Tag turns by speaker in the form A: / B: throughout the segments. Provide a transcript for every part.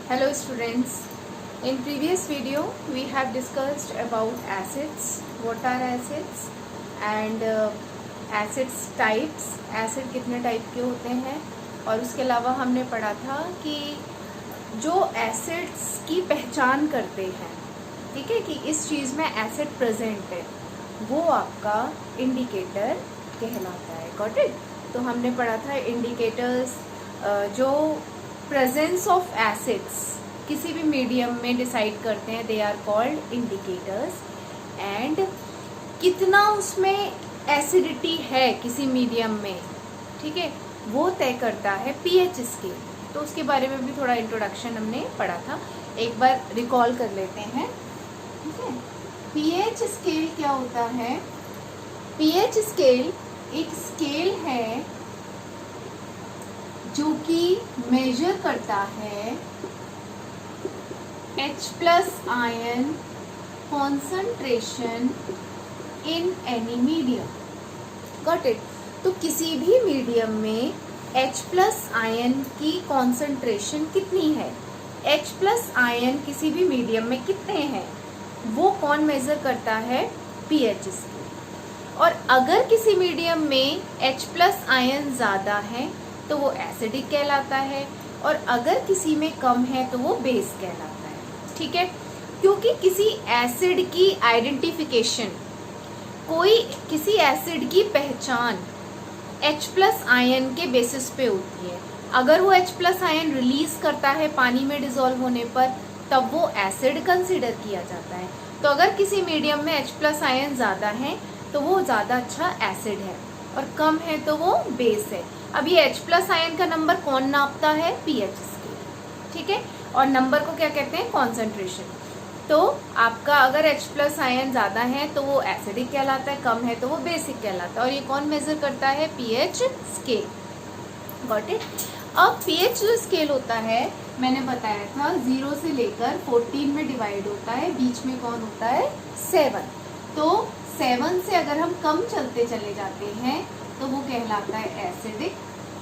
A: Hello students, in previous video we have discussed about acids, what are acids and acids types, acid कितने type के होते हैं। और उसके अलावा हमने पढ़ा था कि जो एसिड्स की पहचान करते हैं, ठीक है, कि इस चीज़ में एसिड प्रेजेंट है, वो आपका इंडिकेटर कहलाता है। Got it. तो हमने पढ़ा था इंडिकेटर्स जो प्रेजेंस ऑफ एसिड्स किसी भी मीडियम में डिसाइड करते हैं, they are called indicators. And कितना उसमें एसिडिटी है किसी मीडियम में, ठीक है, वो तय करता है पीएच स्केल। तो उसके बारे में भी थोड़ा इंट्रोडक्शन हमने पढ़ा था, एक बार रिकॉल कर लेते हैं, ठीक है। पीएच स्केल क्या होता है? पीएच स्केल एक स्केल है जो कि मेजर करता है H+ ion concentration in any medium. Got it. तो किसी भी मीडियम में H+ आयन की कॉन्सेंट्रेशन कितनी है, H+ आयन किसी भी मीडियम में कितने हैं, वो कौन मेजर करता है? PH scale. और अगर किसी मीडियम में H+ आयन ज़्यादा है तो वो एसिडिक कहलाता है, और अगर किसी में कम है तो वो बेस कहलाता है, ठीक है। क्योंकि किसी एसिड की आइडेंटिफिकेशन, कोई किसी एसिड की पहचान H+ आयन के बेसिस पे होती है। अगर वो H+ आयन रिलीज करता है पानी में डिसॉल्व होने पर, तब वो एसिड कंसिडर किया जाता है। तो अगर किसी मीडियम में H+ आयन ज़्यादा है तो वो ज़्यादा अच्छा एसिड है, और कम है तो वो बेस है। अब ये H+ आयन का नंबर कौन नापता है? पीएच स्केल, ठीक है। और नंबर को क्या कहते हैं? कॉन्सेंट्रेशन। तो आपका अगर H+ आयन ज़्यादा है तो वो एसिडिक कहलाता है, कम है तो वो बेसिक कहलाता है। और ये कौन मेजर करता है? PH scale. Got it. अब पीएच जो स्केल होता है, मैंने बताया था 0 से लेकर 14 में डिवाइड होता है, बीच में कौन होता है? 7। तो 7 से अगर हम कम चलते चले जाते हैं तो वो कहलाता है एसिडिक,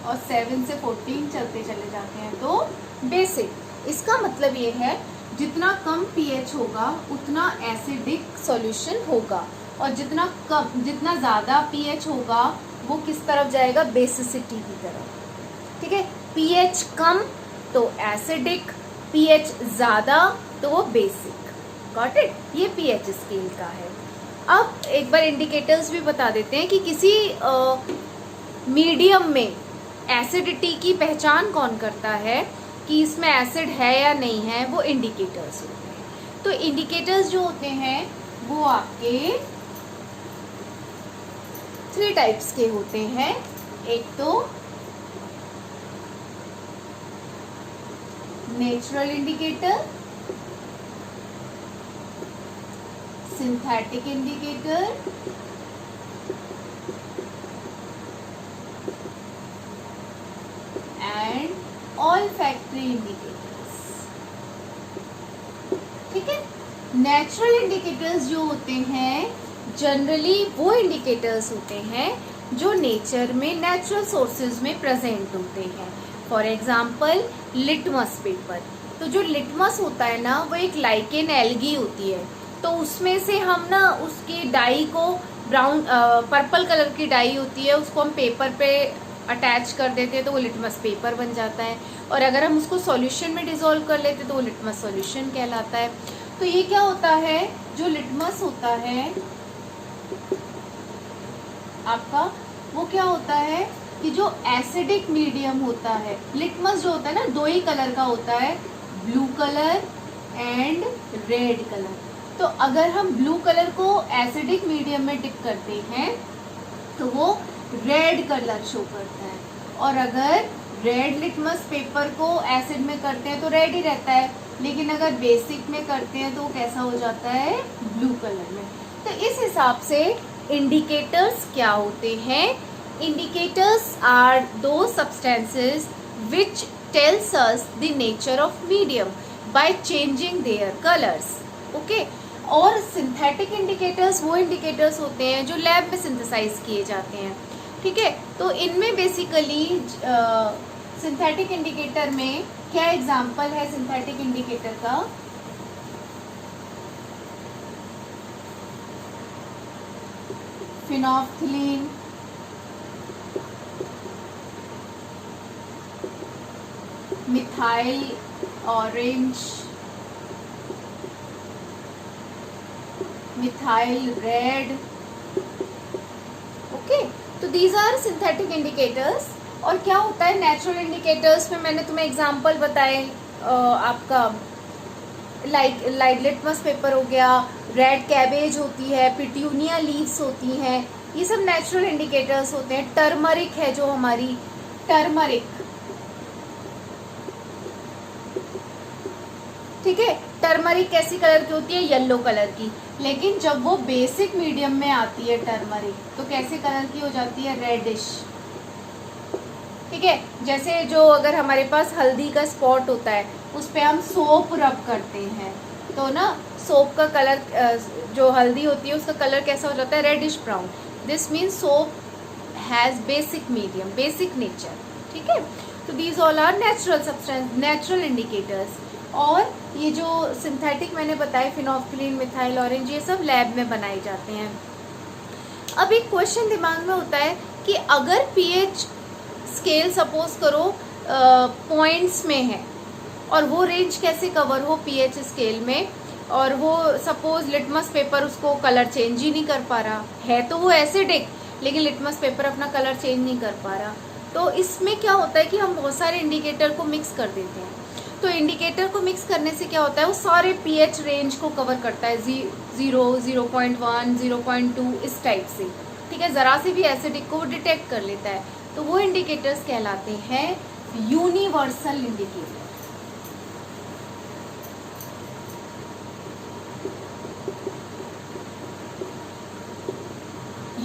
A: और 7 से 14 चलते चले जाते हैं तो बेसिक। इसका मतलब ये है जितना कम पीएच होगा उतना एसिडिक सॉल्यूशन होगा, और जितना ज़्यादा पीएच होगा वो किस तरफ जाएगा? बेसिसिटी की तरफ, ठीक है। पीएच कम तो एसिडिक, पीएच ज़्यादा तो वो बेसिक। Got it. ये पीएच स्केल का है। अब एक बार इंडिकेटर्स भी बता देते हैं कि किसी मीडियम में एसिडिटी की पहचान कौन करता है कि इसमें एसिड है या नहीं है, वो इंडिकेटर्स होते हैं। तो इंडिकेटर्स जो होते हैं वो आपके 3 टाइप्स के होते हैं। एक तो natural indicator, synthetic indicator and olfactory indicators, ठीक है। नेचुरल इंडिकेटर्स जो होते हैं जनरली वो इंडिकेटर्स होते हैं जो नेचर में नेचुरल सोर्सेज में प्रेजेंट होते हैं। For example litmus paper. तो जो लिटमस होता है ना, वो एक लाइकेन एल्गी होती है। तो उसमें से हम ना उसकी डाई को ब्राउन पर्पल कलर की डाई होती है, उसको हम पेपर पे अटैच कर देते हैं तो वो लिटमस पेपर बन जाता है। और अगर हम उसको सॉल्यूशन में डिसॉल्व कर लेते हैं तो वो लिटमस सॉल्यूशन कहलाता है। तो ये क्या होता है? जो लिटमस होता है आपका, वो क्या होता है कि जो एसिडिक मीडियम होता है, लिटमस जो होता है ना, 2 ही कलर का होता है, blue colour and red colour. तो अगर हम ब्लू कलर को एसिडिक मीडियम में डिप करते हैं तो वो रेड कलर शो करता है, और अगर रेड लिटमस पेपर को एसिड में करते हैं तो रेड ही रहता है, लेकिन अगर बेसिक में करते हैं तो वो कैसा हो जाता है? ब्लू कलर में। तो इस हिसाब से इंडिकेटर्स क्या होते हैं? Indicators are those substances which tells us the nature of medium by changing their colours. Okay. और सिंथेटिक इंडिकेटर्स वो इंडिकेटर्स होते हैं जो लैब में सिंथेसाइज किए जाते हैं, ठीक है। तो इनमें बेसिकली सिंथेटिक इंडिकेटर में क्या एग्जाम्पल है सिंथेटिक इंडिकेटर का? Phenolphthalein, methyl orange, methyl red. Okay, तो दीज आर सिंथेटिक इंडिकेटर्स। और क्या होता है नेचुरल इंडिकेटर्स में? मैंने तुम्हें एग्जांपल बताए, आपका लाइट लिटमस पेपर हो गया, रेड कैबेज होती है, पिट्यूनिया लीव्स होती हैं, ये सब नेचुरल इंडिकेटर्स होते हैं। टर्मरिक है जो हमारी, टर्मरिक, ठीक है। टर्मरिक कैसी कलर की होती है? येलो कलर की। लेकिन जब वो बेसिक मीडियम में आती है टर्मरिक, तो कैसे कलर की हो जाती है? रेडिश, ठीक है। जैसे जो अगर हमारे पास हल्दी का स्पॉट होता है, उस पे हम सोप रब करते हैं, तो ना सोप का कलर, जो हल्दी होती है उसका कलर कैसा हो जाता है? Reddish brown. This means soap has basic medium, basic nature, ठीक है। तो these all are natural substance, natural indicators. और ये जो सिंथेटिक मैंने बताए, फिनोल्फ्थलीन, मिथाइल ऑरेंज, ये सब लैब में बनाए जाते हैं। अब एक क्वेश्चन दिमाग में होता है कि अगर पीएच स्केल सपोज करो पॉइंट्स में है, और वो रेंज कैसे कवर हो पीएच स्केल में, और वो सपोज लिटमस पेपर उसको कलर चेंज ही नहीं कर पा रहा है, तो वो एसिडिक, लेकिन लिटमस पेपर अपना कलर चेंज नहीं कर पा रहा, तो इसमें क्या होता है कि हम बहुत सारे इंडिकेटर को मिक्स कर देते हैं। तो इंडिकेटर को मिक्स करने से क्या होता है, वो सारे पीएच रेंज को कवर करता है, 0, 0.1, 0.2 इस टाइप से, ठीक है। ज़रा से भी एसिडिक को वो डिटेक्ट कर लेता है, तो वो इंडिकेटर्स कहलाते हैं यूनिवर्सल इंडिकेटर।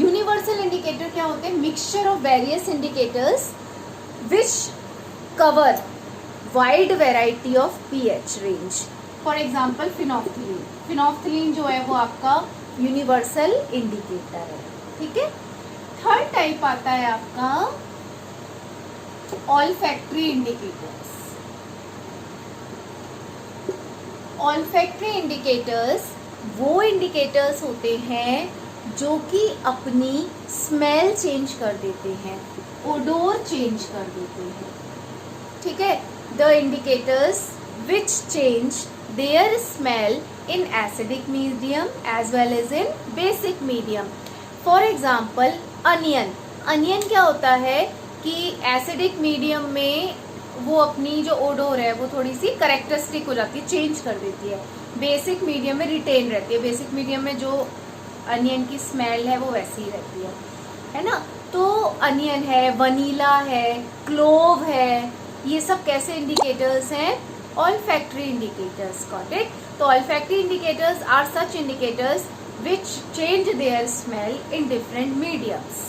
A: यूनिवर्सल इंडिकेटर क्या होते हैं? Mixture of various indicators which cover wide variety of pH range. For example phenolphthalein, phenolphthalein जो है वो आपका यूनिवर्सल इंडिकेटर है, ठीक है। थर्ड टाइप आता है आपका ऑल्फैक्टरी इंडिकेटर्स। ऑल्फैक्टरी इंडिकेटर्स वो इंडिकेटर्स होते हैं जो कि अपनी स्मेल चेंज कर देते हैं, ओडोर चेंज कर देते हैं, ठीक है। The indicators which change their smell in acidic medium as well as in basic medium. For example onion, onion क्या होता है कि एसिडिक मीडियम में वो अपनी जो ओडोर है वो थोड़ी सी करेक्टरिस्टिक हो जाती है, चेंज कर देती है, बेसिक मीडियम में रिटेन रहती है, बेसिक मीडियम में जो अनियन की स्मेल है वो वैसी ही रहती है ना। तो अनियन है, वनीला है, क्लोव है, ये सब कैसे इंडिकेटर्स हैं? Olfactory indicators, got it. तो olfactory indicators are such indicators which change their smell in different mediums.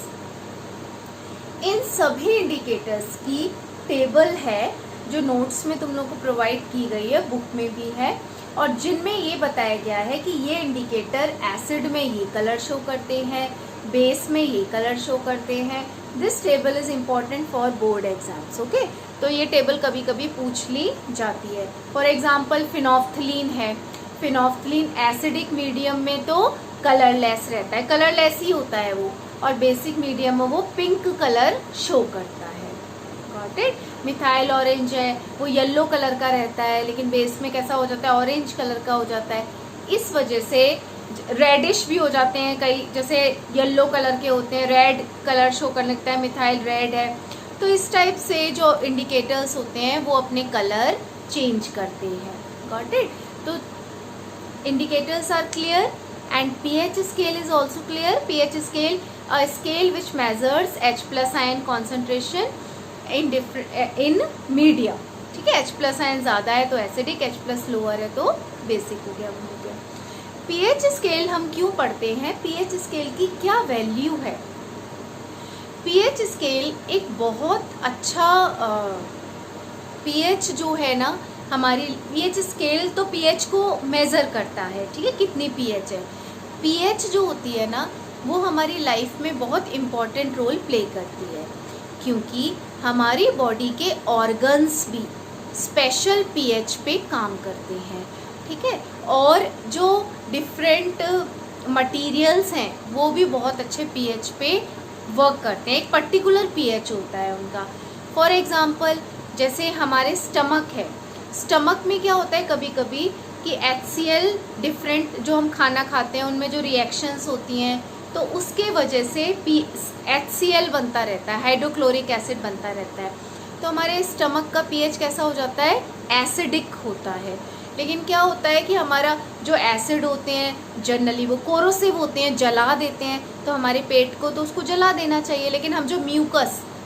A: इन सभी इंडिकेटर्स की टेबल है जो नोट्स में तुम लोग को प्रोवाइड की गई है, बुक में भी है, और जिनमें ये बताया गया है कि ये इंडिकेटर एसिड में ये कलर शो करते हैं, बेस में ये कलर शो करते हैं। This table is important for board exams, okay. तो ये टेबल कभी कभी पूछ ली जाती है। फॉर एग्जाम्पल फिनोल्फ्थलीन है, फिनोल्फ्थलीन एसिडिक मीडियम में तो कलरलेस रहता है, कलरलेस ही होता है वो, और बेसिक मीडियम में वो पिंक कलर शो करता है, गॉट इट। मिथाइल ऑरेंज है, वो येलो कलर का रहता है, लेकिन बेस में कैसा हो जाता है? ऑरेंज कलर का हो जाता है। इस वजह से रेडिश भी हो जाते हैं कई, जैसे येलो कलर के होते हैं, रेड कलर शो करने लगता है, मिथाइल रेड है। तो इस टाइप से जो इंडिकेटर्स होते हैं वो अपने कलर चेंज करते हैं, गॉट इट। तो indicators are clear and pH scale is also clear. PH scale, a scale which measures H+ ion concentration in medium, ठीक है। H+ आयन ज्यादा है तो एसिडिक, H+ लोअर है तो बेसिक हो गया, वो हो गया। पीएच स्केल हम क्यों पढ़ते हैं? पीएच स्केल की क्या वैल्यू है? पीएच स्केल एक बहुत अच्छा पीएच जो है ना, हमारी पीएच स्केल तो पीएच को मेज़र करता है, ठीक है, कितनी पीएच है। पीएच जो होती है ना, वो हमारी लाइफ में बहुत इम्पॉर्टेंट रोल प्ले करती है। क्योंकि हमारी बॉडी के ऑर्गन्स भी स्पेशल पीएच पे काम करते हैं, ठीक है। और जो डिफरेंट मटेरियल्स हैं वो भी बहुत अच्छे पीएच पे वर्क करते हैं, एक पर्टिकुलर पीएच होता है उनका। फॉर एग्जांपल जैसे हमारे स्टमक है, स्टमक में क्या होता है कभी कभी कि HCl डिफरेंट जो हम खाना खाते हैं उनमें जो रिएक्शंस होती हैं तो उसके वजह से HCl बनता रहता है, हाइड्रोक्लोरिक एसिड बनता रहता है। तो हमारे स्टमक का पीएच कैसा हो जाता है, एसिडिक होता है। लेकिन क्या होता है कि हमारा जो एसिड होते हैं जनरली वो कोरोसिव होते हैं, जला देते हैं, तो हमारे पेट को तो उसको जला देना चाहिए। लेकिन हम जो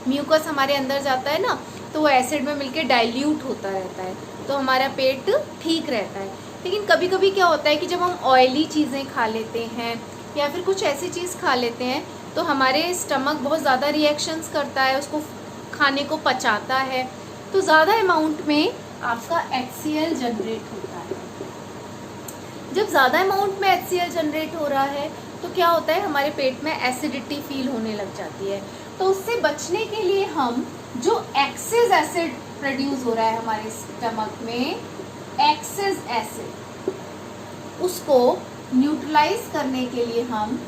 A: म्यूकस हमारे अंदर जाता है ना, तो वो एसिड में मिलके डाइल्यूट होता रहता है, तो हमारा पेट ठीक रहता है। लेकिन कभी कभी क्या होता है कि जब हम ऑयली चीज़ें खा लेते हैं या फिर कुछ ऐसी चीज़ खा लेते हैं तो हमारे स्टमक बहुत ज़्यादा रिएक्शंस करता है, उसको खाने को पचाता है, तो ज़्यादा अमाउंट में आपका HCl जनरेट होता है। जब ज़्यादा अमाउंट में HCl जनरेट हो रहा है तो क्या होता है, हमारे पेट में एसिडिटी फील होने लग जाती है। तो उससे बचने के लिए हम जो एक्सेस एसिड प्रोड्यूस हो रहा है हमारे स्टमक में, एक्सेस एसिड, उसको न्यूट्रलाइज करने के लिए हम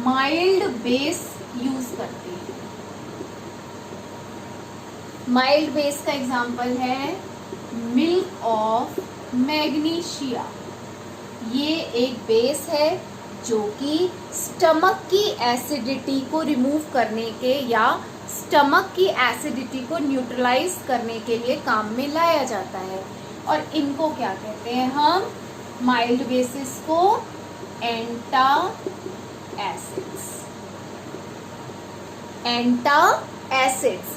A: माइल्ड बेस यूज करते हैं। माइल्ड बेस का एग्जांपल है मिल्क ऑफ मैग्नीशिया। ये एक बेस है जो कि स्टमक की एसिडिटी को रिमूव करने के या स्टमक की एसिडिटी को न्यूट्रलाइज करने के लिए काम में लाया जाता है। और इनको क्या कहते हैं हम, माइल्ड बेसिस को एंटा एसिड्स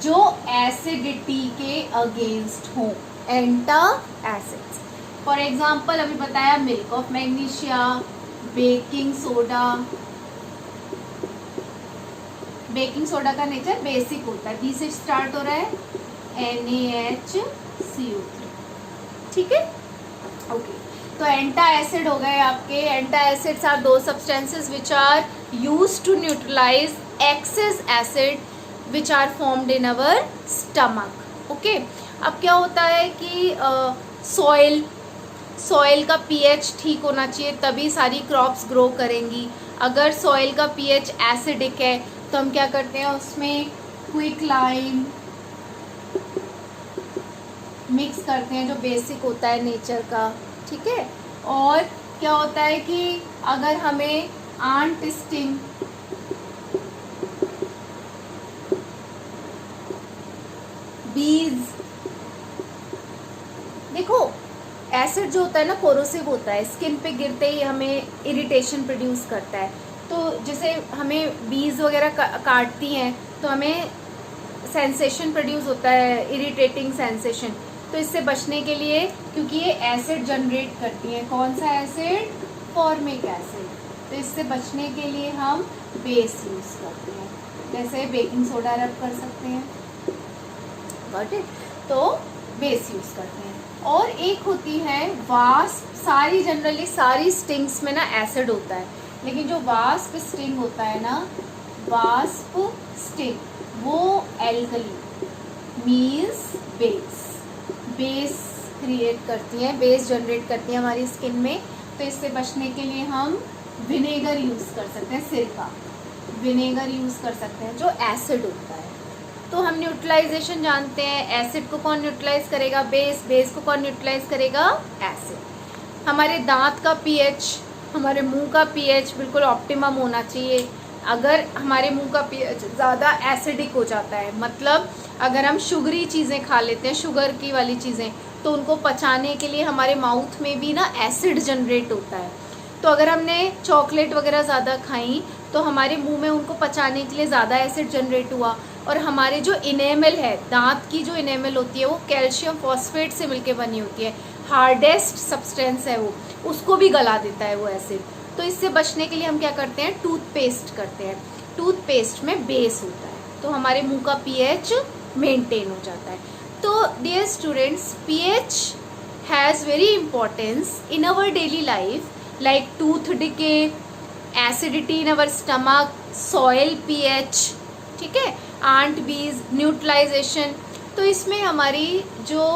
A: जो एसिडिटी के अगेंस्ट हो, एंटा एसिड्स। फॉर एग्जाम्पल अभी बताया milk of magnesia, baking soda. Baking soda का नेचर बेसिक होता है, बी से स्टार्ट हो रहा है, NaHCO3, ठीक है, ओके। तो एंटा एसिड हो गए आपके। Antacids are those substances which are used to neutralise excess acid which are formed in our stomach, okay. अब क्या होता है कि सॉइल का पीएच ठीक होना चाहिए तभी सारी क्रॉप्स ग्रो करेंगी। अगर सॉइल का पीएच एसिडिक है तो हम क्या करते हैं, उसमें क्विक लाइम मिक्स करते हैं जो बेसिक होता है नेचर का, ठीक है। और क्या होता है कि अगर हमें आंट स्टिंग, बीज, देखो एसिड जो होता है ना कोरोसिव होता है, स्किन पे गिरते ही हमें इरिटेशन प्रोड्यूस करता है। तो जैसे हमें बीज वगैरह काटती हैं तो हमें सेंसेशन प्रोड्यूस होता है, इरिटेटिंग सेंसेशन। तो इससे बचने के लिए, क्योंकि ये एसिड जनरेट करती है, कौन सा एसिड, फॉर्मिक एसिड, तो इससे बचने के लिए हम बेस यूज करते हैं, जैसे बेकिंग सोडा रब कर सकते हैं, गॉट इट, तो बेस यूज करते हैं। और एक होती है वास्प। जनरली सारी स्टिंग्स में ना एसिड होता है, लेकिन जो वास्प स्टिंग होता है ना, वास्प स्टिंग, वो एल्कली मीन्स बेस क्रिएट करती है, बेस जनरेट करती है हमारी स्किन में। तो इससे बचने के लिए हम विनेगर यूज कर सकते हैं, सिरका, विनेगर यूज कर सकते हैं जो एसिड होता है। तो हम न्यूट्रलाइजेशन जानते हैं, एसिड को कौन न्यूट्रलाइज करेगा, बेस को कौन न्यूट्रलाइज करेगा, एसिड। हमारे दांत का पीएच, हमारे मुंह का पीएच बिल्कुल ऑप्टिमम होना चाहिए। अगर हमारे मुंह का पीएच ज़्यादा एसिडिक हो जाता है, मतलब अगर हम शुगरी चीज़ें खा लेते हैं, शुगर की वाली चीज़ें, तो उनको पचाने के लिए हमारे माउथ में भी ना एसिड जनरेट होता है। तो अगर हमने चॉकलेट वगैरह ज़्यादा खाई तो हमारे मुंह में उनको पचाने के लिए ज़्यादा एसिड जनरेट हुआ, और हमारे जो इनेमल है, दांत की जो इनेमल होती है वो कैल्शियम फॉस्फेट से मिलके बनी होती है, हार्डेस्ट सब्सटेंस है वो, उसको भी गला देता है वो एसिड। तो इससे बचने के लिए हम क्या करते हैं, टूथपेस्ट करते हैं। टूथपेस्ट में बेस होता है, तो हमारे मुंह का पीएच मेंटेन हो जाता है। तो dear students, pH has very importance in our daily life, like tooth decay, acidity in our stomach, soil pH, ठीक है। आंट बीज, न्यूट्रलाइजेशन। तो इसमें हमारी जो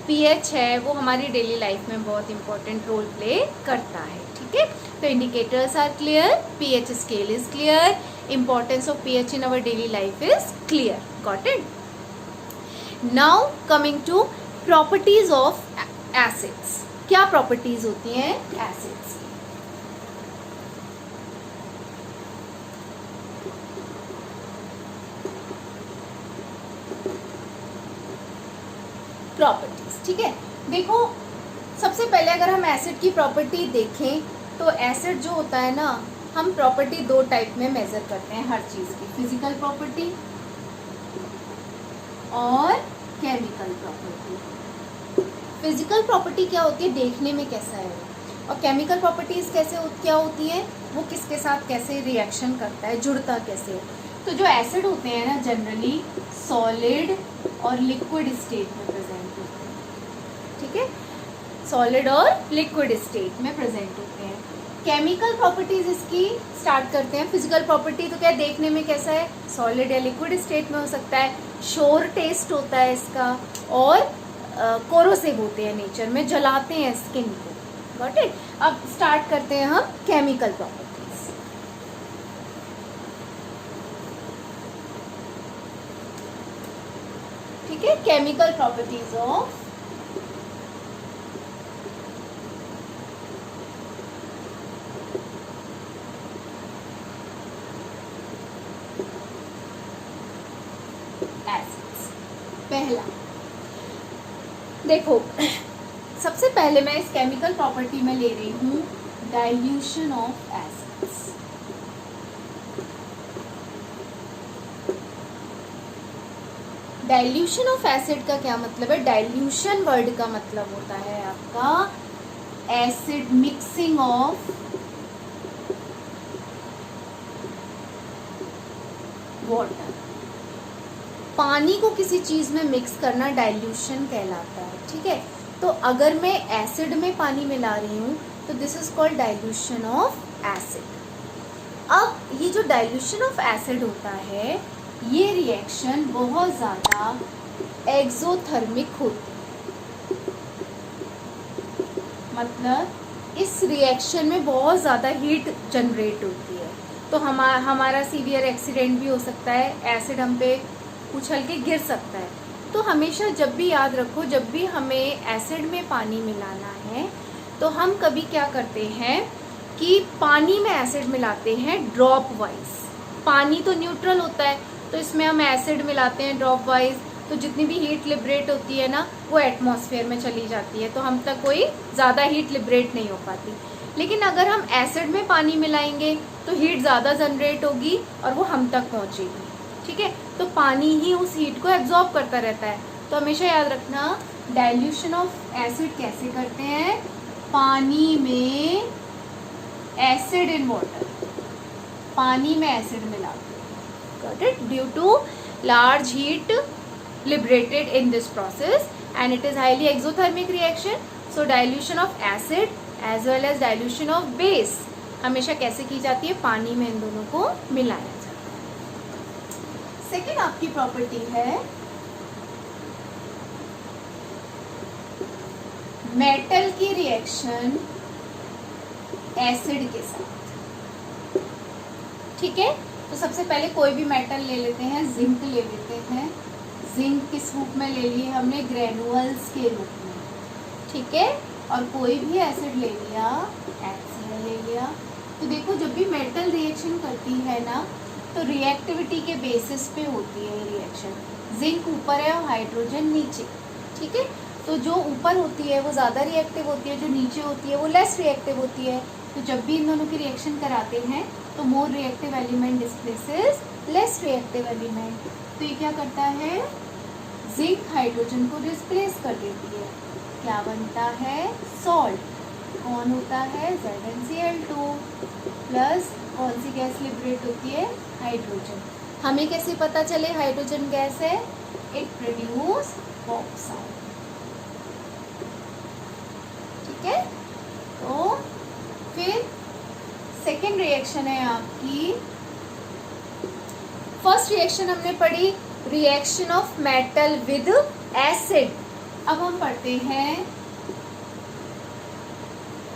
A: पीएच है वो हमारी डेली लाइफ में बहुत इंपॉर्टेंट रोल प्ले करता है, ठीक है। तो indicators are clear, pH scale is clear, importance of pH in our daily life is clear, got it. Now coming to properties of acids. क्या प्रॉपर्टीज होती हैं एसिड्स? प्रॉपर्टीज, ठीक है। देखो सबसे पहले अगर हम एसिड की प्रॉपर्टी देखें तो एसिड जो होता है ना, हम प्रॉपर्टी दो टाइप में मेजर करते हैं हर चीज की, फिजिकल प्रॉपर्टी और केमिकल प्रॉपर्टी। फिजिकल प्रॉपर्टी क्या होती है, देखने में कैसा है, और केमिकल प्रॉपर्टीज क्या होती है, वो किसके साथ कैसे रिएक्शन करता है, जुड़ता कैसे है। तो जो एसिड होते हैं ना जनरली सॉलिड और लिक्विड स्टेट में प्रेजेंट होते हैं, ठीक है, सॉलिड और लिक्विड स्टेट में प्रेजेंट होते हैं। केमिकल प्रॉपर्टीज इसकी स्टार्ट करते हैं। फिजिकल प्रॉपर्टी तो क्या देखने में कैसा है, सॉलिड या लिक्विड स्टेट में हो सकता है, शोर टेस्ट होता है इसका, और कोरोसिव होते हैं नेचर में, जलाते हैं स्किन को, गॉट इट। अब स्टार्ट करते हैं हम केमिकल प्रॉपर्टीज। ठीक है, केमिकल प्रॉपर्टीज ऑफ एसिड्स। पहला देखो, सबसे पहले मैं इस केमिकल प्रॉपर्टी में ले रही हूँ dilution of acids. Dilution of acid का क्या मतलब है? डाइल्यूशन वर्ड का मतलब होता है आपका एसिड मिक्सिंग ऑफ वाटर। पानी को किसी चीज में मिक्स करना डाइल्यूशन कहलाता है, ठीक है। तो अगर मैं एसिड में पानी मिला रही हूँ तो this is called dilution of acid. अब ये जो डाइल्यूशन ऑफ एसिड होता है, ये रिएक्शन बहुत ज़्यादा एक्सोथर्मिक होती है, मतलब इस रिएक्शन में बहुत ज़्यादा हीट जनरेट होती है। तो हमारा सीवियर एक्सीडेंट भी हो सकता है, एसिड हम पे उछल के गिर सकता है। तो हमेशा जब भी याद रखो, जब भी हमें एसिड में पानी मिलाना है तो हम कभी क्या करते हैं कि पानी में एसिड मिलाते हैं ड्रॉप वाइज। पानी तो न्यूट्रल होता है, तो इसमें हम एसिड मिलाते हैं ड्रॉप वाइज, तो जितनी भी हीट लिबरेट होती है ना वो एटमॉस्फेयर में चली जाती है, तो हम तक कोई ज़्यादा हीट लिबरेट नहीं हो पाती। लेकिन अगर हम एसिड में पानी मिलाएंगे तो हीट ज़्यादा जनरेट होगी और वो हम तक पहुँचेगी, ठीक है। तो पानी ही उस हीट को एब्जॉर्ब करता रहता है। तो हमेशा याद रखना, डाइल्यूशन ऑफ एसिड कैसे करते हैं? पानी में एसिड इन वाटर, पानी में एसिड मिलाते हैं, got it, due to large heat liberated in this process and it is highly exothermic reaction. So dilution of acid as well as dilution of base हमेशा कैसे की जाती है? पानी में इन दोनों को मिलाया जाता है। सेकेंड आपकी प्रॉपर्टी है मेटल की रिएक्शन एसिड के साथ, ठीक है। तो सबसे पहले कोई भी मेटल ले लेते हैं, जिंक ले लेते हैं। जिंक किस रूप में ले लिए हमने? ग्रेनुअल्स के रूप में, ठीक है। और कोई भी एसिड ले लिया, HCl ले लिया। तो देखो जब भी मेटल रिएक्शन करती है ना, तो रिएक्टिविटी के बेसिस पे होती है रिएक्शन। जिंक ऊपर है और हाइड्रोजन नीचे, ठीक है। तो जो ऊपर होती है वो ज़्यादा रिएक्टिव होती है, जो नीचे होती है वो लेस रिएक्टिव होती है। तो जब भी इन दोनों की रिएक्शन कराते हैं तो more reactive element displaces less reactive element. तो ये क्या करता है? जिंक हाइड्रोजन को डिस्प्लेस कर देती है। क्या बनता है? सॉल्ट। कौन होता है? ZnCl2 प्लस कौन सी गैस लिबरेट होती है? हाइड्रोजन। हमें कैसे पता चले हाइड्रोजन गैस है? इट प्रोड्यूस बॉक्साइट, ठीक है। तो फिर सेकेंड रिएक्शन है आपकी फर्स्ट रिएक्शन हमने पढ़ी reaction of metal with acid. अब हम पढ़ते हैं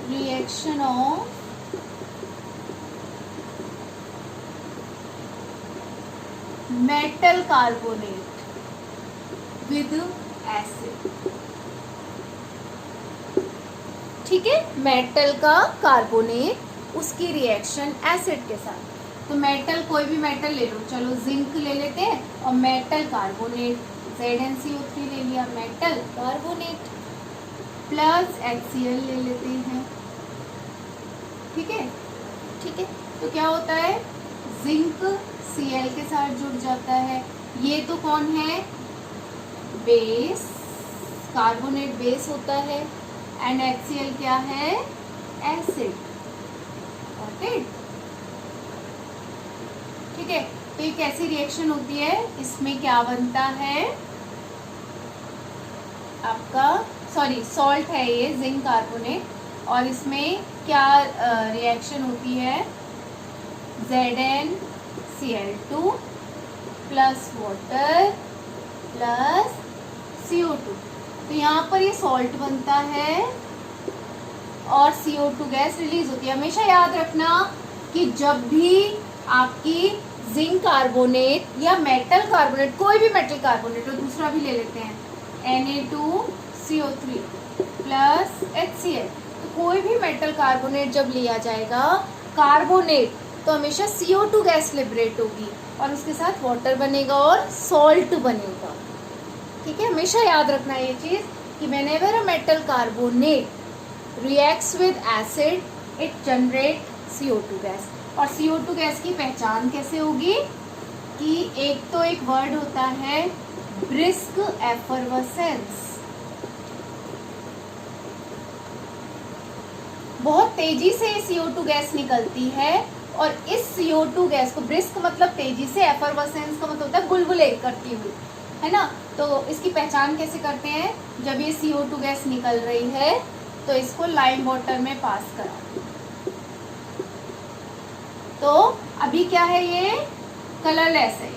A: reaction of metal carbonate with acid. ठीक है, मेटल का कार्बोनेट उसकी रिएक्शन एसिड के साथ। तो मेटल, कोई भी मेटल ले लो, चलो जिंक ले लेते हैं और मेटल कार्बोनेट ZnCO3 ले लिया, मेटल कार्बोनेट प्लस HCl ले लेते हैं। ठीक है, ठीक है, तो क्या होता है, जिंक Cl के साथ जुड़ जाता है। ये तो कौन है, बेस, कार्बोनेट बेस होता है, एंड HCl क्या है, एसिड। Got it? ठीक है, तो ये कैसी रिएक्शन होती है, इसमें क्या बनता है आपका, सॉरी सॉल्ट है ये जिंक कार्बोनेट, और इसमें क्या रिएक्शन होती है, ZnCl2 plus water plus CO2। तो यहाँ पर ये सॉल्ट बनता है और CO2 गैस रिलीज होती है। हमेशा याद रखना कि जब भी आपकी जिंक कार्बोनेट या मेटल कार्बोनेट, कोई भी मेटल कार्बोनेट हो, दूसरा भी ले लेते हैं Na2CO3 प्लस HCl, तो कोई भी मेटल कार्बोनेट जब लिया जाएगा कार्बोनेट, तो हमेशा CO2 गैस लिबरेट होगी और उसके साथ वाटर बनेगा और सॉल्ट बनेगा। ठीक है, हमेशा याद रखना ये चीज कि whenever a metal carbonate reacts with acid it generate CO2 gas. और CO2 गैस की पहचान कैसे होगी कि एक तो एक वर्ड होता है ब्रिस्क एफरवेसेंस, बहुत तेजी से CO2 गैस निकलती है और इस CO2 गैस को, ब्रिस्क मतलब तेजी से, एफरवेसेंस का मतलब होता है बुलबुले करती हुई, है ना। तो इसकी पहचान कैसे करते हैं, जब ये CO2 गैस निकल रही है तो इसको लाइम वाटर में पास करा। तो अभी क्या है, ये कलरलेस है।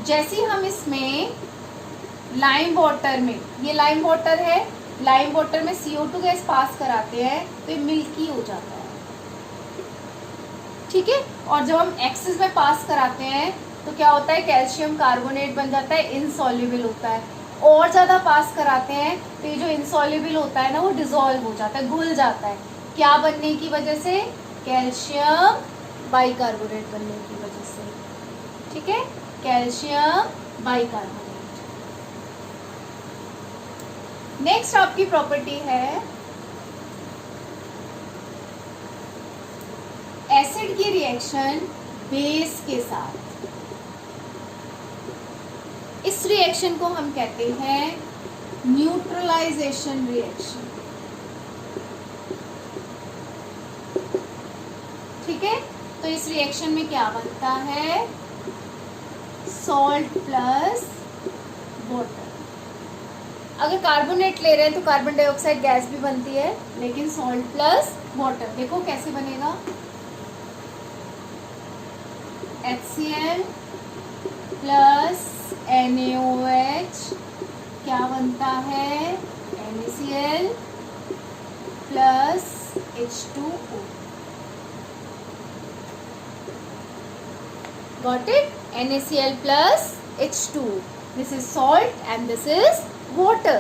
A: जैसे हम इसमें लाइम वाटर में, ये लाइम वाटर है, लाइम वाटर में CO2 गैस पास कराते हैं तो ये मिल्की हो जाता है। ठीक है, और जब हम एक्सेस में पास कराते हैं तो क्या होता है, कैल्शियम कार्बोनेट बन जाता है, इनसॉल्युबल होता है। और ज़्यादा पास कराते हैं तो ये जो इनसॉल्युबल होता है ना, वो डिसॉल्व हो जाता है, घुल जाता है। क्या बनने की वजह से, कैल्शियम बाइकार्बोनेट बनने की वजह से। ठीक है, कैल्शियम बाइकार्बोनेट। नेक्स्ट आपकी प्रॉपर्टी है एसिड की रिएक्शन बेस के साथ। इस रिएक्शन को हम कहते हैं न्यूट्रलाइजेशन रिएक्शन। ठीक है, तो इस रिएक्शन में क्या बनता है, सॉल्ट प्लस वाटर। अगर कार्बोनेट ले रहे हैं तो कार्बन डाइऑक्साइड गैस भी बनती है, लेकिन सॉल्ट प्लस वाटर देखो कैसे बनेगा, HCl प्लस NaOH क्या बनता है, NaCl plus H2O। Got it? NaCl plus H2O. This is salt and this is water.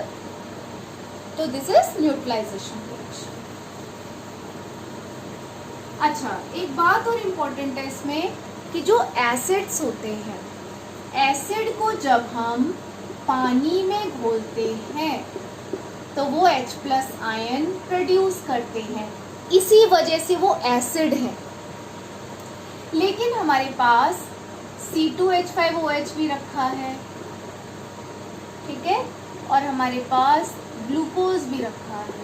A: So this is neutralization reaction. अच्छा, एक बात और इम्पोर्टेंट है इसमें कि जो एसिड्स होते हैं, एसिड को जब हम पानी में घोलते हैं तो वो H+ आयन प्रोड्यूस करते हैं, इसी वजह से वो एसिड है। लेकिन हमारे पास C2H5OH भी रखा है, ठीक है, और हमारे पास ग्लूकोज भी रखा है,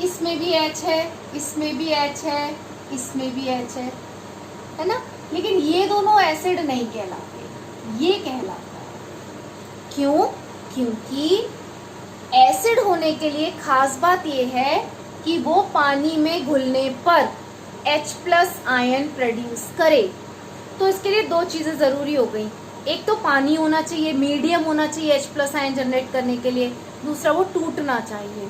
A: इसमें भी H है, इसमें भी H है, इसमें भी H है ना। लेकिन ये दोनों एसिड नहीं कहलाते, ये कहलाता है। क्यों? क्योंकि एसिड होने के लिए खास बात ये है कि वो पानी में घुलने पर H प्लस आयन प्रोड्यूस करे, तो इसके लिए दो चीज़ें ज़रूरी हो गई। एक तो पानी होना चाहिए, मीडियम होना चाहिए H प्लस आयन जनरेट करने के लिए, दूसरा वो टूटना चाहिए।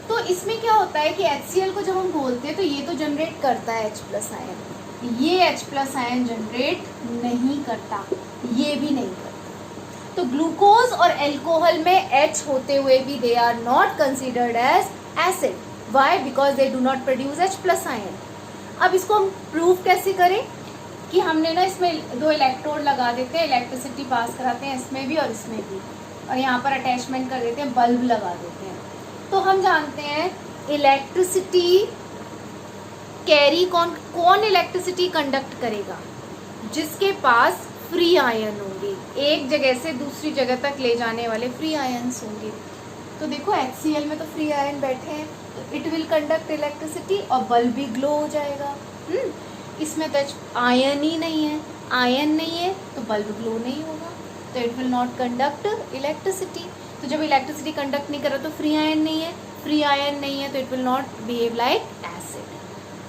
A: तो इसमें क्या होता है कि HCl को जब हम घोलते हैं तो ये तो जनरेट करता है H प्लस आयन, ये H प्लस आयन जनरेट नहीं करता, ये भी नहीं करता। तो ग्लूकोज और एल्कोहल में H होते हुए भी they are not considered as acid. Why? Because they do not produce H plus ion. अब इसको हम प्रूव कैसे करें कि हमने ना इसमें दो इलेक्ट्रोड लगा देते हैं, इलेक्ट्रिसिटी पास कराते हैं इसमें भी और इसमें भी, और यहाँ पर अटैचमेंट कर देते हैं, बल्ब लगा देते हैं। तो हम जानते हैं इलेक्ट्रिसिटी कैरी कौन इलेक्ट्रिसिटी कंडक्ट करेगा? जिसके पास फ्री आयन होंगे, एक जगह से दूसरी जगह तक ले जाने वाले फ्री आयन्स होंगे। तो देखो HCl में तो फ्री आयन बैठे हैं, तो इट विल कंडक्ट इलेक्ट्रिसिटी और बल्ब भी ग्लो हो जाएगा। इसमें तो आयन ही नहीं है, आयन नहीं है तो बल्ब ग्लो नहीं होगा, तो it will not conduct electricity. तो जब इलेक्ट्रिसिटी कंडक्ट नहीं कर रहा तो फ्री आयन नहीं है, फ्री आयन नहीं है तो it will not behave like acid.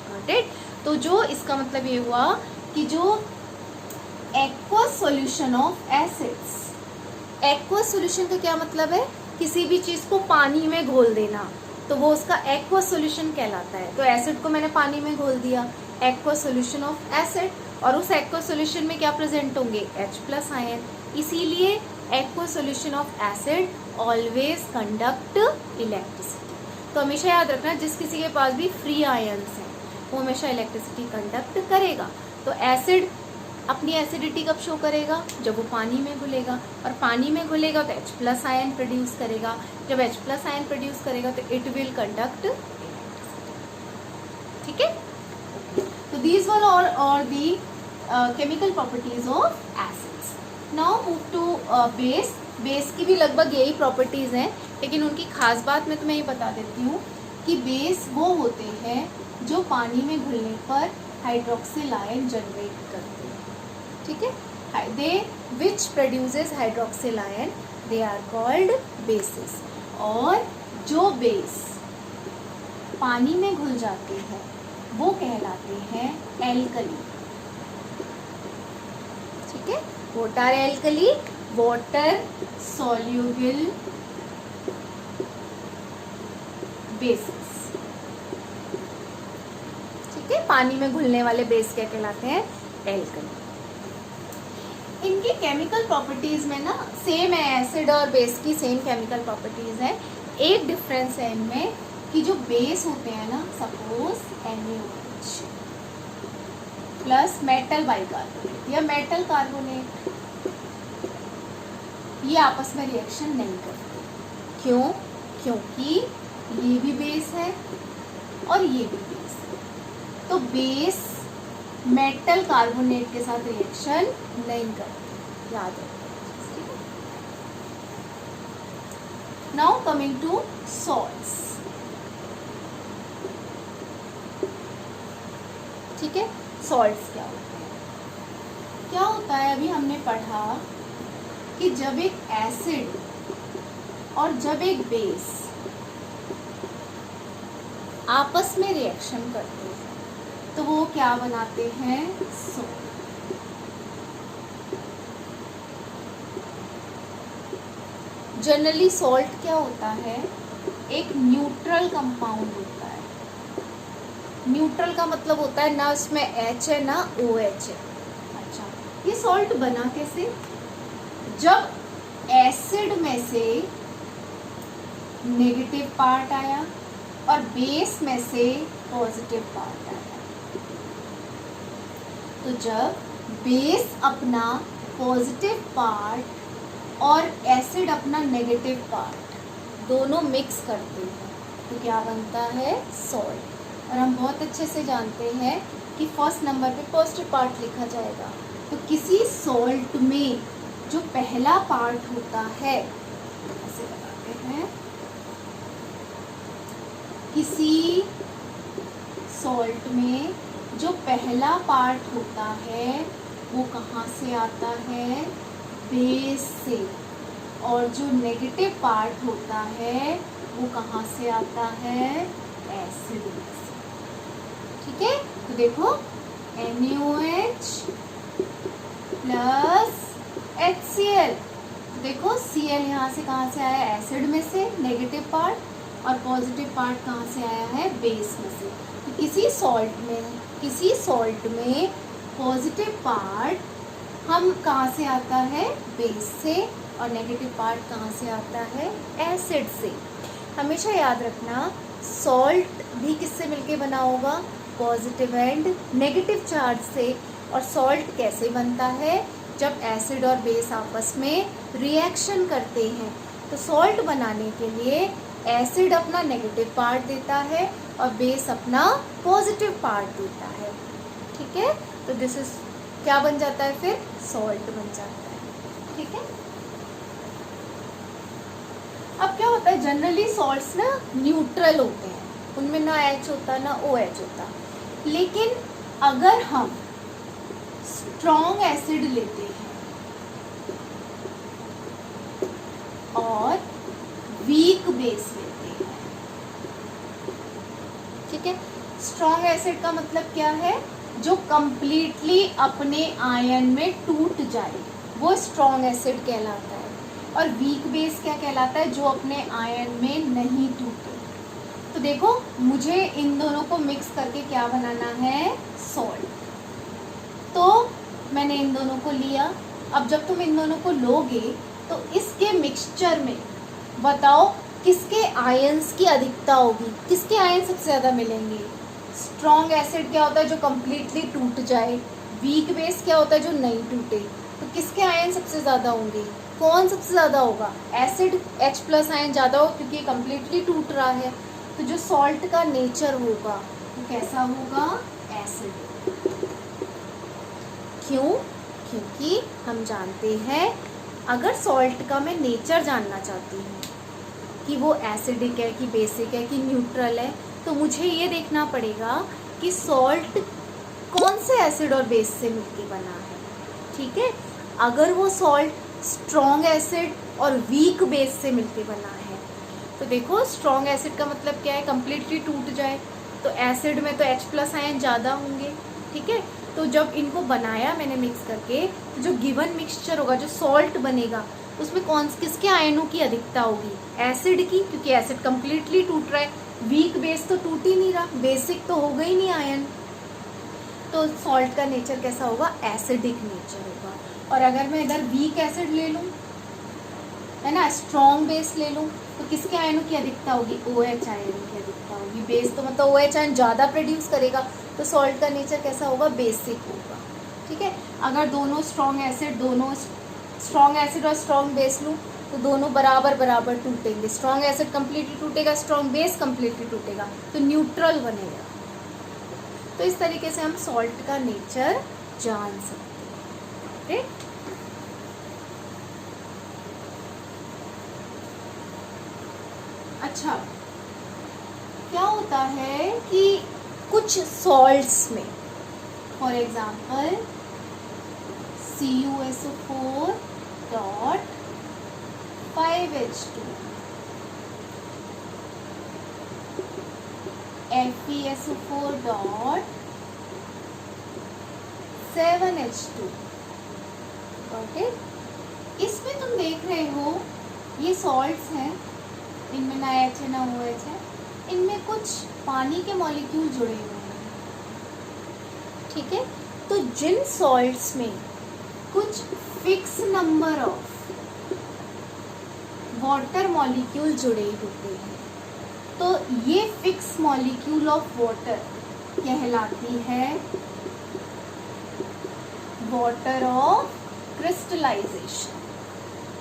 A: Got it? तो जो इसका मतलब ये हुआ कि जो aqueous solution of acids, aqueous solution का क्या मतलब है? किसी भी चीज को पानी में घोल देना, तो वो उसका एक्वस सॉल्यूशन कहलाता है। तो एसिड को मैंने पानी में घोल दिया, एक्वस सॉल्यूशन ऑफ एसिड, और उस एक्वस सॉल्यूशन में क्या प्रेजेंट होंगे? H plus ion. इसीलिए aqueous solution of acid always conduct electricity. तो हमेशा याद रखना, जिस किसी के पास भी फ्री आयन्स हैं वो हमेशा इलेक्ट्रिसिटी कंडक्ट करेगा। तो एसिड अपनी एसिडिटी कब शो करेगा? जब वो पानी में घुलेगा, और पानी में घुलेगा तो H प्लस आयन प्रोड्यूस करेगा। जब H प्लस आयन प्रोड्यूस करेगा तो इट विल कंडक्ट इलेक्ट्रिसिटी। ठीक है? तो these were all the chemical properties of acids. Now move to base. Base की भी लगभग यही प्रॉपर्टीज हैं, लेकिन उनकी खास बात मैं तुम्हें ये बता देती हूँ कि बेस वो होते हैं जो पानी में घुलने पर हाइड्रोक्सिल आयन जनरेट करते हैं। ठीक है? They which produces hydroxyl ion, they are called bases. और जो बेस पानी में घुल जाते हैं वो कहलाते हैं एल्कली। ठीक है? What are alkali? Water soluble bases. ठीक है? पानी में घुलने वाले बेस क्या कहलाते हैं? एल्कली। इनकी केमिकल प्रॉपर्टीज में ना सेम है, एसिड और बेस की सेम केमिकल प्रॉपर्टीज है। एक डिफरेंस है इनमें कि जो बेस होते हैं ना, suppose NaOH plus metal bicarbonate या मेटल कार्बोनेट, ये आपस में रिएक्शन नहीं करते। क्यों? क्योंकि ये भी बेस है और ये भी बेस है। तो बेस मेटल कार्बोनेट के साथ रिएक्शन नहीं करते, याद रखो। Now coming to salts. ठीक है? सॉल्ट्स क्या होते हैं? क्या होता है, अभी हमने पढ़ा कि जब एक एसिड और जब एक बेस आपस में रिएक्शन करते हैं तो वो क्या बनाते हैं? सॉल्ट। जनरली सॉल्ट क्या होता है? एक न्यूट्रल कंपाउंड होता है। न्यूट्रल का मतलब होता है ना उसमें H है ना OH है। अच्छा, ये सॉल्ट बना कैसे? जब एसिड में से नेगेटिव पार्ट आया और बेस में से पॉजिटिव पार्ट आया, तो जब बेस अपना पॉजिटिव पार्ट और एसिड अपना नेगेटिव पार्ट दोनों मिक्स करते हैं तो क्या बनता है? सॉल्ट। और हम बहुत अच्छे से जानते हैं कि फर्स्ट नंबर पे पॉजिटिव पार्ट लिखा जाएगा। तो किसी सॉल्ट में जो पहला पार्ट होता है, ऐसे बताते हैं, किसी सॉल्ट में जो पहला पार्ट होता है वो कहाँ से आता है? बेस से। और जो नेगेटिव पार्ट होता है वो कहाँ से आता है? एसिड से। ठीक है, तो देखो NaOH प्लस HCl, देखो Cl यहाँ से कहाँ से आया, एसिड में से नेगेटिव पार्ट, और पॉजिटिव पार्ट कहाँ से आया है, बेस में से। तो किसी सॉल्ट में पॉजिटिव पार्ट हम कहाँ से आता है, बेस से, और नेगेटिव पार्ट कहाँ से आता है, एसिड से। हमेशा याद रखना सॉल्ट भी किससे मिलके बना होगा, पॉजिटिव एंड नेगेटिव चार्ज से। और सॉल्ट कैसे बनता है, जब एसिड और बेस आपस में रिएक्शन करते हैं। तो सॉल्ट बनाने के लिए एसिड अपना नेगेटिव पार्ट देता है और बेस अपना पॉजिटिव पार्ट देता है। ठीक है, तो दिस इज क्या बन जाता है, फिर सॉल्ट बन जाता है। ठीक है, अब क्या होता है, जनरली सॉल्ट्स ना न्यूट्रल होते हैं, उनमें ना H होता ना OH होता। लेकिन अगर हम स्ट्रॉन्ग एसिड लेते हैं और वीक बेस लेते हैं, ठीक है, स्ट्रॉन्ग एसिड का मतलब क्या है, जो कंप्लीटली अपने आयन में टूट जाए, वो स्ट्रॉन्ग एसिड कहलाता है। और वीक बेस क्या कहलाता है, जो अपने आयन में नहीं टूटे। तो देखो मुझे इन दोनों को मिक्स करके क्या बनाना है, सॉल्ट। तो मैंने इन दोनों को लिया। अब जब तुम इन दोनों को लोगे तो इसके मिक्सचर में बताओ किसके आयंस की अधिकता होगी, किसके आयन सबसे ज़्यादा मिलेंगे। स्ट्रॉन्ग एसिड क्या होता है, जो कम्प्लीटली टूट जाए। वीक बेस क्या होता है, जो नहीं टूटे। तो किसके आयन सबसे ज़्यादा होंगे, कौन सबसे ज़्यादा होगा, एसिड। H+ आयन ज़्यादा हो क्योंकि ये कम्प्लीटली टूट रहा है। तो जो सॉल्ट का नेचर होगा वो कैसा होगा, एसिड। क्यों, क्योंकि हम जानते हैं अगर सॉल्ट का मैं नेचर जानना चाहती हूँ कि वो एसिडिक है कि बेसिक है कि न्यूट्रल है, तो मुझे ये देखना पड़ेगा कि सॉल्ट कौन से एसिड और बेस से मिलके बना है। ठीक है, अगर वो सॉल्ट स्ट्रॉन्ग एसिड और वीक बेस से मिलके बना है, तो देखो स्ट्रॉन्ग एसिड का मतलब क्या है, कम्प्लीटली टूट जाए। तो एसिड में तो H+ आयन ज़्यादा होंगे। ठीक है, तो जब इनको बनाया मैंने मिक्स करके, तो जो गिवन मिक्सचर होगा, जो सॉल्ट बनेगा, उसमें किसके आयनों की अधिकता होगी, एसिड की, क्योंकि एसिड कम्प्लीटली टूट रहा है। वीक बेस तो टूट ही नहीं रहा, बेसिक तो हो गई नहीं आयन। तो सॉल्ट का नेचर कैसा होगा, एसिडिक नेचर होगा। और अगर मैं इधर वीक एसिड ले लूँ, है ना, स्ट्रॉन्ग बेस ले लूँ, तो किसके आयनों की अधिकता होगी, OH आयनों की अधिकता होगी। बेस तो मतलब OH आयन ज़्यादा प्रोड्यूस करेगा, तो सॉल्ट का नेचर कैसा होगा, बेसिक होगा। ठीक है, अगर दोनों स्ट्रॉन्ग एसिड और स्ट्रॉन्ग बेस लूँ, तो दोनों बराबर बराबर टूटेंगे। स्ट्रॉन्ग एसिड कम्प्लीटली टूटेगा, स्ट्रॉन्ग बेस कम्प्लीटली टूटेगा, तो न्यूट्रल बनेगा। तो इस तरीके से हम सॉल्ट का नेचर जान सकते हैं। अच्छा, क्या होता है कि कुछ सॉल्ट्स में, for example CuSO4 dot 5H2, FeSO4 dot 7H2। Okay, इसमें तुम देख रहे हो ये सॉल्ट्स हैं, इनमें ना H है ना OH है, इनमें कुछ पानी के मॉलिक्यूल जुड़े हुए हैं। ठीक है, तो जिन सॉल्ट्स में कुछ fix number of water molecule जुड़े होते हैं, तो ये फिक्स मॉलिक्यूल ऑफ वाटर कहलाती है वाटर ऑफ क्रिस्टलाइजेशन।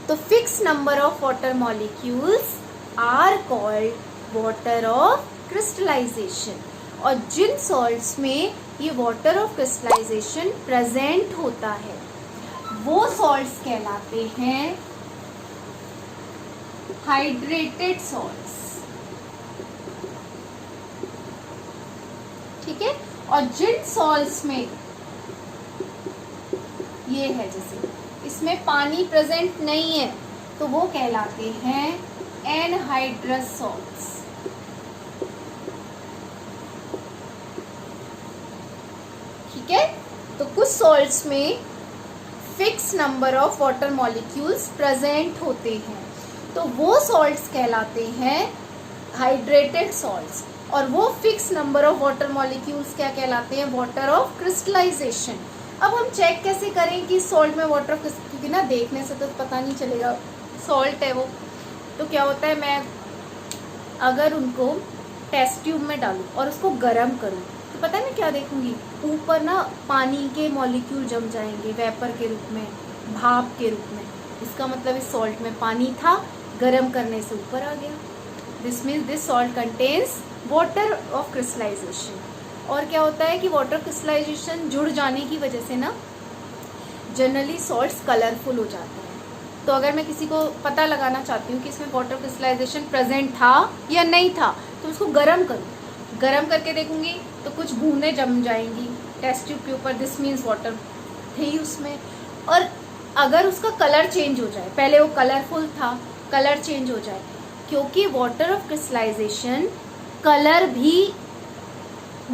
A: तो fix number of water molecules are called water of crystallization. और जिन सॉल्ट्स में ये वाटर ऑफ क्रिस्टलाइजेशन प्रेजेंट होता है, वो सॉल्ट्स कहलाते हैं हाइड्रेटेड सॉल्ट्स। ठीक है, और जिन सॉल्ट्स में ये है, जैसे इसमें पानी प्रेजेंट नहीं है, तो वो कहलाते हैं एनहाइड्रस सॉल्ट्स। सॉल्ट्स में fix number of water molecules present होते हैं, तो वो सॉल्ट्स कहलाते हैं हाइड्रेटेड सॉल्ट्स। और वो fix number of water molecules क्या कहलाते हैं? Water of crystallization. अब हम चेक कैसे करें कि सॉल्ट में वाटर ऑफ, क्योंकि ना देखने से तो पता नहीं चलेगा सॉल्ट है वो। तो क्या होता है, मैं अगर उनको टेस्ट ट्यूब में डालूं और उसको गर्म करूं तो पता है मैं क्या देखूंगी? ऊपर ना पानी के मॉलिक्यूल जम जाएंगे वेपर के रूप में, भाप के रूप में। इसका मतलब इस सॉल्ट में पानी था, गर्म करने से ऊपर आ गया। This means this salt contains water of crystallization. और क्या होता है कि वाटर क्रिस्टलाइजेशन जुड़ जाने की वजह से ना जनरली सॉल्ट्स कलरफुल हो जाते हैं। तो अगर मैं किसी को पता लगाना चाहती हूँ कि इसमें वाटर क्रिस्टलाइजेशन प्रेजेंट था या नहीं था, तो उसको गर्म करूँ, गर्म करके देखूंगी तो कुछ बूंदें जम जाएंगी टेस्ट ट्यूब के ऊपर, दिस मीन्स वाटर थी उसमें। और अगर उसका कलर चेंज हो जाए, पहले वो कलरफुल था, कलर चेंज हो जाए, क्योंकि वाटर ऑफ क्रिस्टलाइजेशन कलर भी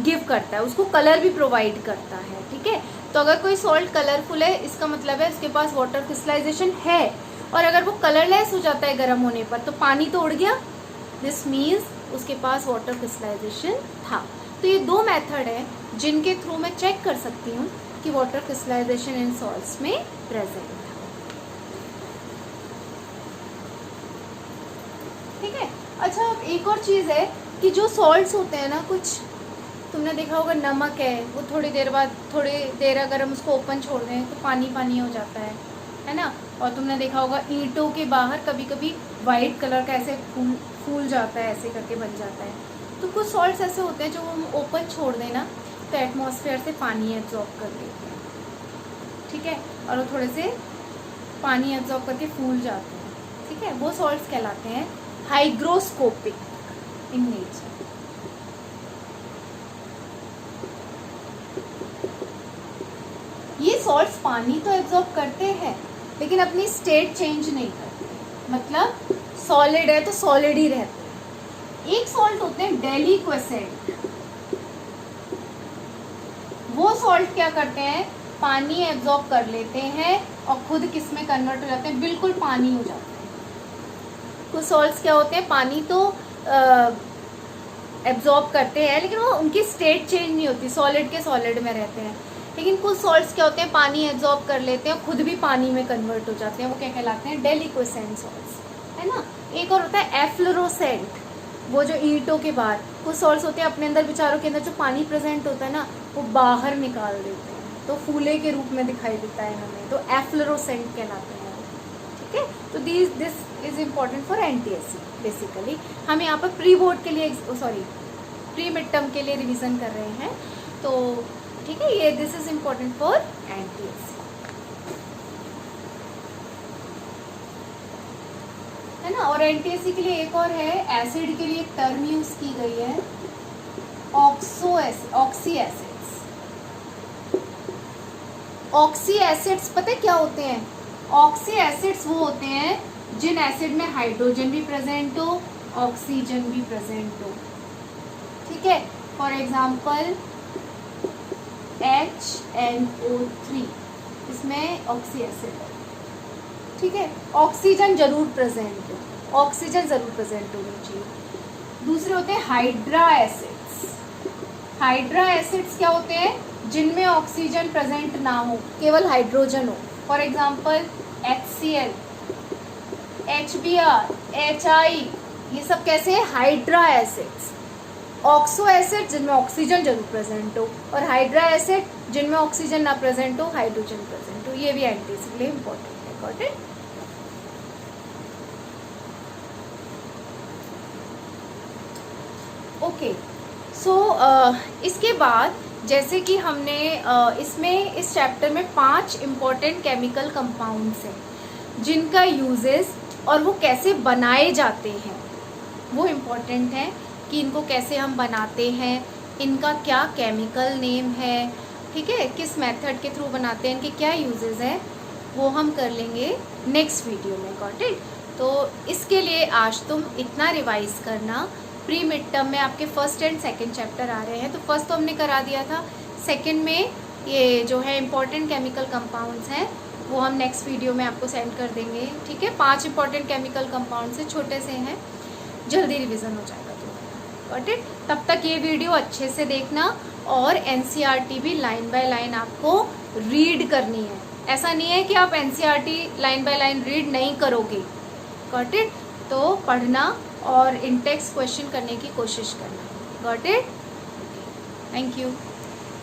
A: गिव करता है, उसको कलर भी प्रोवाइड करता है, ठीक है। तो अगर कोई सॉल्ट कलरफुल है, इसका मतलब है उसके पास वाटर क्रिस्टलाइजेशन है। और अगर वो कलरलेस हो जाता है गर्म होने पर, तो पानी तो उड़ गया, दिस मीन्स उसके पास वाटर क्रिस्टलाइजेशन था। तो ये दो मेथड है जिनके थ्रू मैं चेक कर सकती हूँ कि वाटर क्रिस्टलाइजेशन इन सॉल्ट्स में प्रेजेंट है, ठीक है। अच्छा, अब एक और चीज़ है कि जो सॉल्ट्स होते हैं ना, कुछ तुमने देखा होगा, नमक है वो थोड़ी देर बाद, थोड़ी देर अगर हम उसको ओपन छोड़ दें तो पानी पानी हो जाता है ना। और तुमने देखा होगा ईंटों के बाहर कभी कभी वाइट कलर का ऐसे फूल जाता है, ऐसे करके बन जाता है। तो कुछ सॉल्ट्स ऐसे होते हैं जो हम ओपन छोड़ दें ना तो एटमॉस्फेयर से पानी एब्जॉर्ब कर लेते हैं, ठीक है, और वो थोड़े से पानी एब्जॉर्ब करके फूल जाते हैं, ठीक है। वो सॉल्ट्स कहलाते हैं हाइग्रोस्कोपिक इन नेचर। ये सॉल्ट्स पानी तो एब्जॉर्ब करते हैं लेकिन अपनी स्टेट चेंज नहीं करते, मतलब सॉलिड है तो सॉलिड ही रहते हैं। एक सॉल्ट होते हैं डेलिक्वेसेंट, वो सॉल्ट क्या करते हैं? पानी एब्जॉर्ब कर लेते हैं और खुद किस में कन्वर्ट हो जाते हैं? बिल्कुल पानी हो जाते हैं। कुछ सॉल्ट्स क्या होते हैं, पानी तो एब्जॉर्ब करते हैं लेकिन वो उनकी स्टेट चेंज नहीं होती, सॉलिड के सॉलिड में रहते हैं। लेकिन कुछ सॉल्ट्स क्या होते हैं, पानी एब्जॉर्ब कर लेते हैं, खुद भी पानी में कन्वर्ट हो जाते हैं, वो क्या कहलाते हैं? डेलिक्वेसेंट सॉल्ट्स, है ना। एक और होता है एफ्लोरोसेंट, वो जो ईंटों के बाहर कुछ सॉल्ट्स होते हैं, अपने अंदर विचारों के अंदर जो पानी प्रेजेंट होता है ना, वो बाहर निकाल देते हैं, तो फूले के रूप में दिखाई देता है हमें, तो एफ्लोरोसेंट कहलाते हैं, ठीक है। तो this is important for NTSC. Basically हम यहाँ पर प्री बोर्ड के लिए, प्री मिड टर्म के लिए रिविजन कर रहे हैं, तो ठीक है, ये this is important for NTSC, है ना। और एनटीएससी के लिए एक और है, एसिड के लिए एक टर्म यूज की गई है, ऑक्सी एसिड्स। ऑक्सी एसिड्स पता है क्या होते हैं? ऑक्सी एसिड्स वो होते हैं जिन एसिड में हाइड्रोजन भी प्रेजेंट हो, ऑक्सीजन भी प्रेजेंट हो, ठीक है। फॉर एग्जाम्पल HNO3, इसमें ऑक्सी एसिड है, ठीक है। ऑक्सीजन जरूर प्रेजेंट हो, ऑक्सीजन जरूर प्रेजेंट होनी चाहिए। दूसरे होते हैं हाइड्रा एसिड्स। हाइड्रा एसिड्स क्या होते हैं? जिनमें ऑक्सीजन प्रेजेंट ना हो, केवल हाइड्रोजन हो। For example HCl, HBr, HI, ये सब कैसे है? Hydra acids. ऑक्सो एसिड जिनमें ऑक्सीजन जरूर प्रेजेंट हो, और हाइड्रा एसिड जिनमें ऑक्सीजन ना प्रेजेंट हो, हाइड्रोजन प्रेजेंट हो। ये भी एनटीएससी के लिए इम्पोर्टेंट है, गॉट इट। ओके, सो इसके बाद जैसे कि हमने इसमें इस चैप्टर में 5 इम्पोर्टेंट केमिकल कंपाउंड्स हैं जिनका यूजेस और वो कैसे बनाए जाते हैं वो इम्पोर्टेंट है, कि इनको कैसे हम बनाते हैं, इनका क्या केमिकल नेम है, ठीक है, किस मेथड के थ्रू बनाते हैं, इनके क्या यूजेस हैं, वो हम कर लेंगे नेक्स्ट वीडियो में, गॉट इट। तो इसके लिए आज तुम इतना रिवाइज करना। प्री मिड टर्म में आपके फर्स्ट एंड सेकंड चैप्टर आ रहे हैं, तो फर्स्ट तो हमने करा दिया था, सेकंड में ये जो है इम्पॉर्टेंट केमिकल कंपाउंड्स हैं वो हम नेक्स्ट वीडियो में आपको सेंड कर देंगे, ठीक है। 5 इंपॉर्टेंट केमिकल कंपाउंड्स हैं, छोटे से हैं, जल्दी रिवीजन हो जाएगा तो, गॉट इट। तब तक ये वीडियो अच्छे से देखना और एनसीईआरटी भी लाइन बाय लाइन आपको रीड करनी है। ऐसा नहीं है कि आप NCERT line by line read नहीं करोगे, गॉट इट। तो पढ़ना और इन टेक्स्ट क्वेश्चन करने की कोशिश करना, गॉट इट। Thank you.